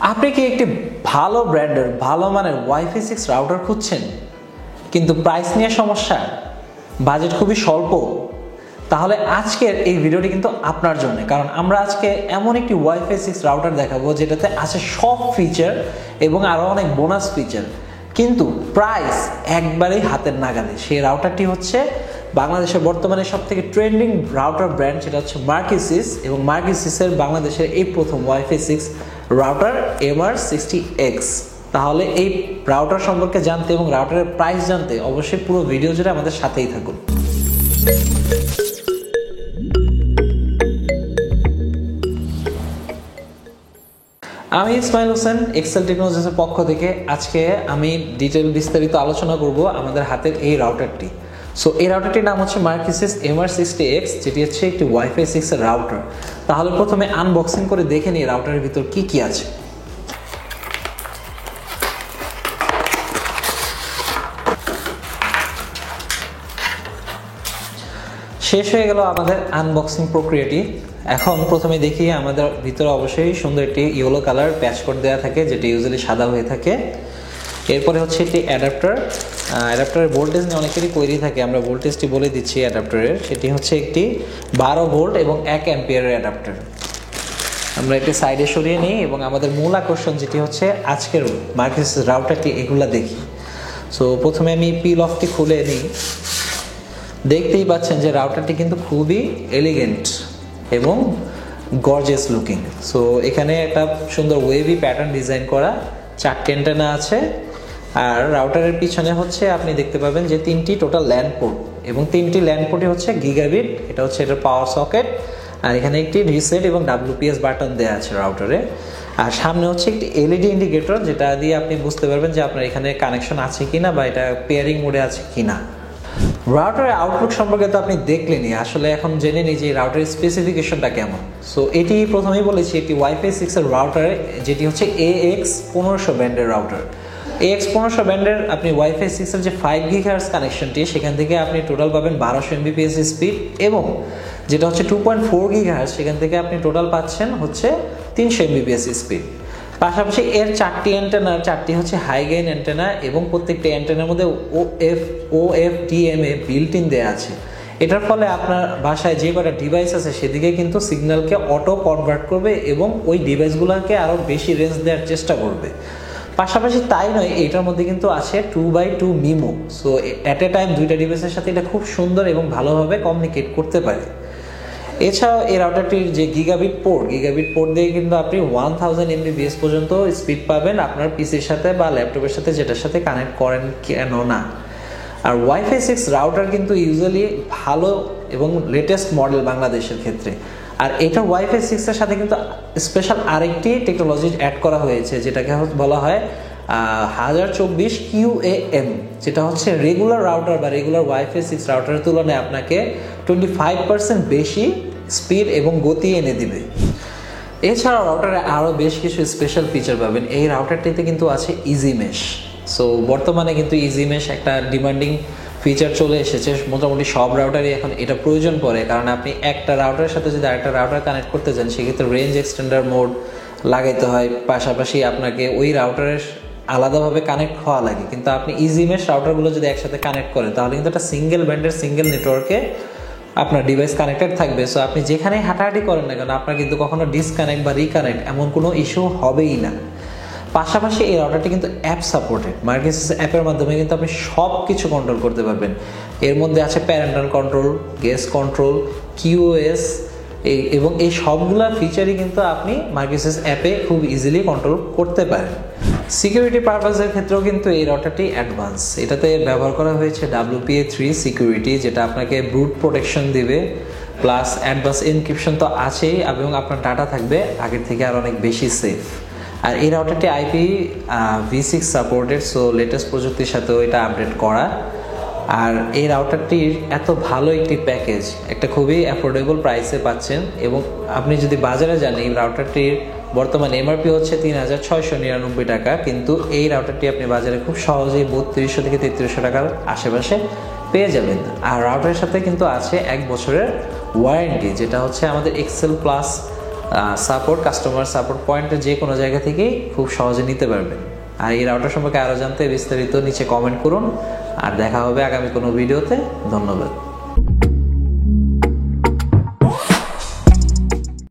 আপনি কি একটি ভালো ব্র্যান্ডের ভালো মানের ওয়াইফাই 6 রাউটার খুঁজছেন কিন্তু প্রাইস নিয়ে সমস্যা, বাজেট খুবই স্বল্প? তাহলে আজকের এই ভিডিওটি কিন্তু আপনার জন্য, কারণ আমরা আজকে এমন একটি ওয়াইফাই 6 রাউটার দেখাবো যেটাতে আছে সব ফিচার এবং আরও অনেক বোনাস ফিচার, কিন্তু প্রাইস একবারেই হাতের নাগালে। সেই রাউটারটি হচ্ছে বাংলাদেশের বর্তমানে সবথেকে ট্রেন্ডিং রাউটার ব্র্যান্ড, সেটা হচ্ছে মার্কিসিস, এবং মার্কিসিসের বাংলাদেশের এই প্রথম ওয়াইফাই 6 রাউটার MR60X। তাহলে এই রাউটার সম্পর্কে জানতে এবং রাউটারের প্রাইস জানতে অবশ্যই পুরো ভিডিও জুড়ে আমাদের সাথেই থাকুন। আমি ইসমাইল হোসেন, এক্সেল টেকনোলজিসের পক্ষ থেকে। আজকে আমি বিস্তারিত আলোচনা করব আমাদের হাতের এই রাউটারটি। সো এই রাউটারটির নাম হচ্ছে মার্কিসিস MR60X, যেটি হচ্ছে একটি ওয়াইফাই 6 এর রাউটার। তাহলে প্রথমে আনবক্সিং করে দেখে নিই রাউটারের ভিতর কি কি আছে। শেষ হয়ে গেল আমাদের আনবক্সিং প্রক্রিয়াটি। এখন প্রথমে দেখি আমাদের ভিতরে অবশ্যই সুন্দর একটি ইয়েলো কালার প্যাচ কোড দেওয়া থাকে, যেটি ইউজুয়ালি সাদা হয়ে থাকে। এরপরে হচ্ছে একটি অ্যাডাপ্টারের ভোল্টেজ নিয়ে অনেকেরই কোয়েরি থাকে, আমরা ভোল্টেজটি বলে দিচ্ছি অ্যাডাপ্টারের। সেটি হচ্ছে একটি 12 ভোল্ট এবং 1 অ্যাম্পিয়ারের অ্যাডাপ্টার। আমরা একটি সাইডে সরিয়ে নিই এবং আমাদের মূল আকর্ষণ যেটি হচ্ছে আজকের মার্কিসিস রাউটারটি, এগুলা দেখি। সো প্রথমে আমি পিল অফটি খুলে নিই। দেখতেই পাচ্ছেন যে রাউটারটি কিন্তু খুবই এলিগেন্ট এবং গর্জিয়াস লুকিং। সো এখানে একটা সুন্দর ওয়েভি প্যাটার্ন ডিজাইন করা, 4টি অ্যান্টেনা আছে। আর রাউটারের পিছনে হচ্ছে আপনি দেখতে পাবেন যে 3টি টোটাল ল্যান্ড পোর্ট, এবং 3টি ল্যান্ড পোর্টই হচ্ছে গিগাবিট। এটা হচ্ছে এটার পাওয়ার সকেট। আর এখানে একটি রিসেট এবং WPS বাটন দেওয়া আছে রাউটারে। আর সামনে হচ্ছে একটি LED ইন্ডিকেটর, যেটা দিয়ে আপনি বুঝতে পারবেন যে আপনার এখানে কানেকশন আছে কিনা বা এটা পেয়ারিং মোডে আছে কিনা। রাউটারের আউটলুক সম্পর্কে তো আপনি দেখলেনই, আসলে এখন জেনে নিই যে রাউটারের স্পেসিফিকেশনটা কেমন। সো এটি প্রথমেই বলেছি একটি ওয়াইফাই 6 এর রাউটার, যেটি হচ্ছে AX1500 ব্যান্ডের রাউটার। AX1500 ব্যান্ডের আপনি ওয়াইফাই 6 এর যে 5 GHz কানেকশনটি, সেখান থেকে আপনি টোটাল পাবেন 1200 Mbps স্পিড, এবং যেটা হচ্ছে 2.4 GHz, সেখান থেকে আপনি টোটাল পাচ্ছেন হচ্ছে 300 Mbps স্পিড। পাশাপাশি এর 4টি অ্যান্টেনার 4টি হচ্ছে হাই গেইন অ্যান্টেনা, এবং প্রত্যেকটি অ্যান্টেনার মধ্যে OFDMA বিল্ট ইন দেওয়া আছে। এটার ফলে আপনার বাসায় যে কটা ডিভাইস আছে সেদিকে কিন্তু সিগন্যালকে অটো কনভার্ট করবে এবং ওই ডিভাইসগুলোকে আরও বেশি রেঞ্জ দেওয়ার চেষ্টা করবে। পাশাপাশি তাই নয়, এটার মধ্যে কিন্তু আছে 2x2 MIMO. So at a time 2টা ডিভাইসের সাথে এটা খুব সুন্দর এবং ভালোভাবে কমিউনিকেট করতে পারে। এছাড়াও এই রাউটারটির যে গিগাবিট পোর্ট দিয়ে কিন্তু আপনি 1000 Mbps পর্যন্ত স্পিড পাবেন আপনার পিসির সাথে বা ল্যাপটপের সাথে, যেটার সাথে কানেক্ট করেন কেন না। আর ওয়াইফাই 6 রাউটার কিন্তু ইউজুয়ালি ভালো এবং লেটেস্ট মডেল বাংলাদেশের ক্ষেত্রে। আর এটা ওয়াইফাই 6 এর সাথে কিন্তু স্পেশাল আরেকটি টেকনোলজি অ্যাড করা হয়েছে, যেটাকে বলা হয় 1024 QAM, যেটা হচ্ছে রেগুলার রাউটার বা রেগুলার ওয়াইফাই 6 রাউটারের তুলনায় আপনাকে 25% বেশি স্পিড এবং গতি এনে দিবে। এছাড়াও রাউটারে আরও বেশ কিছু স্পেশাল ফিচার পাবেন। এই রাউটারটিতে কিন্তু আছে ইজি মেশ। সো বর্তমানে কিন্তু ইজি মেশ একটা ডিমান্ডিং ফিচার চলে এসেছে, মোটামুটি সব রাউটারই এখন এটা প্রয়োজন পড়ে, কারণ আপনি একটা রাউটারের সাথে যদি আরেকটা রাউটার কানেক্ট করতে চান সেক্ষেত্রে রেঞ্জ এক্সটেন্ডার মোড লাগাইতে হয়, পাশাপাশি আপনাকে ওই রাউটারের আলাদাভাবে কানেক্ট হওয়া লাগে। কিন্তু আপনি ইজি মেশ রাউটারগুলো যদি একসাথে কানেক্ট করেন তাহলে কিন্তু একটা সিঙ্গেল ব্যান্ডের সিঙ্গেল নেটওয়ার্কে আপনার ডিভাইস কানেক্টেড থাকবে। সো আপনি যেখানেই হাঁটাহাঁটি করেন না কেন আপনার কিন্তু কখনো ডিসকানেক্ট বা রিকানেক্ট এমন কোনো ইস্যু হবেই না। পাশাপাশি এই রাউটারটি কিন্তু অ্যাপ সাপোর্টেড। মার্কিসিস অ্যাপের মাধ্যমে কিন্তু আপনি সব কিছু কন্ট্রোল করতে পারবেন। এর মধ্যে আছে parental control, guest control, QoS, এবং এই সবগুলা ফিচারই কিন্তু আপনি মার্কিসিস অ্যাপে খুব ইজিলি কন্ট্রোল করতে পারেন। সিকিউরিটি পারপাসের ক্ষেত্রেও কিন্তু এই রাউটারটি অ্যাডভান্স। এটাতে ব্যবহার করা হয়েছে WPA3 সিকিউরিটি, যেটা আপনাকে ব্রুট প্রোটেকশন দিবে, প্লাস অ্যাডভান্স এনক্রিপশন তো আছেই, এবং আপনার ডাটা থাকবে আগের থেকে আর অনেক বেশি সেফ। আর এই রাউটারটি IPv6 সাপোর্টেড, সো লেটেস্ট প্রযুক্তির সাথেও এটা আপডেট করা। আর এই রাউটারটির এত ভালো একটি প্যাকেজ একটা খুবই অ্যাফোর্ডেবল প্রাইসে পাচ্ছেন, এবং আপনি যদি বাজারে যান এই রাউটারটির বর্তমানে MRP হচ্ছে 3699 টাকা, কিন্তু এই রাউটারটি আপনি বাজারে খুব সহজেই 3200 থেকে 3300 টাকার আশেপাশে পেয়ে যাবেন। আর রাউটারের সাথে কিন্তু আছে 1 বছরের ওয়ারেন্টি, যেটা হচ্ছে আমাদের excel plus support, customer support পয়েন্টে যে কোনো জায়গা থেকেই খুব সহজে নিতে পারবেন। আর এই রাউটার সম্পর্কে আরও জানতে বিস্তারিত নিচে কমেন্ট করুন। আর দেখা হবে আগামী কোনো ভিডিওতে। ধন্যবাদ।